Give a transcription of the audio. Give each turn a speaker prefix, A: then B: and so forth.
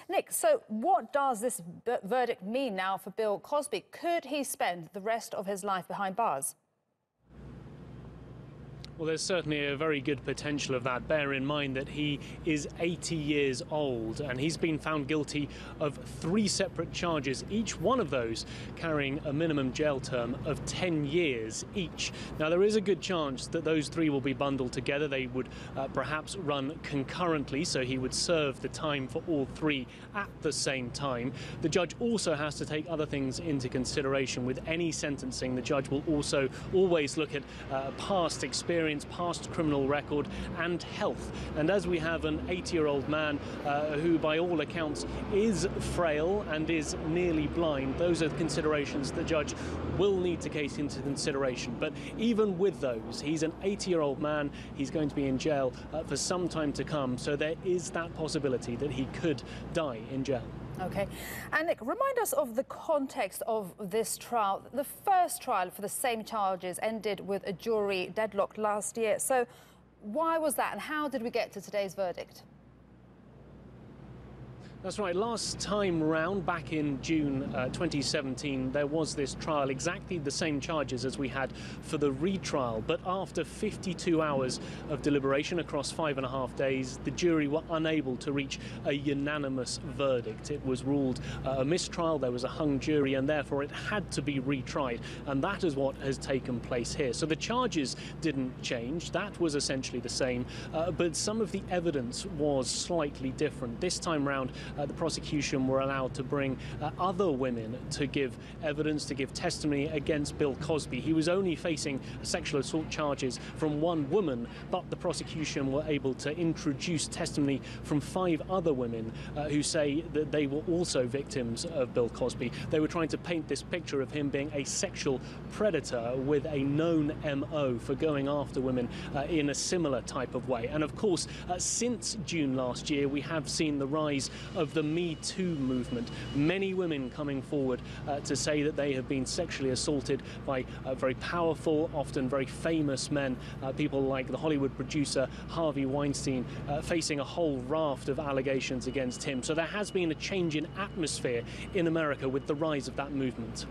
A: Nick, so what does this verdict mean now for Bill Cosby? Could he spend the rest of his life behind bars?
B: Well, there's certainly a very good potential of that. Bear in mind that he is 80 years old and he's been found guilty of 3 separate charges, each one of those carrying a minimum jail term of 10 years each. Now, there is a good chance that those 3 will be bundled together. They would perhaps run concurrently, so he would serve the time for all 3 at the same time. The judge also has to take other things into consideration. With any sentencing, the judge will also always look at past experience, past criminal record and health. And as we have an 80-year-old man who by all accounts is frail and is nearly blind, those are the considerations the judge will need to take into consideration. But even with those, he's an 80-year-old man. He's going to be in jail for some time to come, so there is that possibility that he could die in jail.
A: OK. And Nick, remind us of the context of this trial. The first trial for the same charges ended with a jury deadlock last year. So why was that, and how did we get to today's verdict?
B: That's right. Last time round, back in June 2017, there was this trial, exactly the same charges as we had for the retrial. But after 52 hours of deliberation across 5.5 days, the jury were unable to reach a unanimous verdict. It was ruled a mistrial, there was a hung jury, and therefore it had to be retried. And that is what has taken place here. So the charges didn't change. That was essentially the same. But some of the evidence was slightly different. This time round, the prosecution were allowed to bring other women to give evidence, to give testimony against Bill Cosby. He was only facing sexual assault charges from 1 woman, but the prosecution were able to introduce testimony from 5 other women who say that they were also victims of Bill Cosby. They were trying to paint this picture of him being a sexual predator with a known MO for going after women in a similar type of way. And of course, since June last year, we have seen the rise of the Me Too movement. Many women coming forward to say that they have been sexually assaulted by very powerful, often very famous men, people like the Hollywood producer Harvey Weinstein, facing a whole raft of allegations against him. So there has been a change in atmosphere in America with the rise of that movement.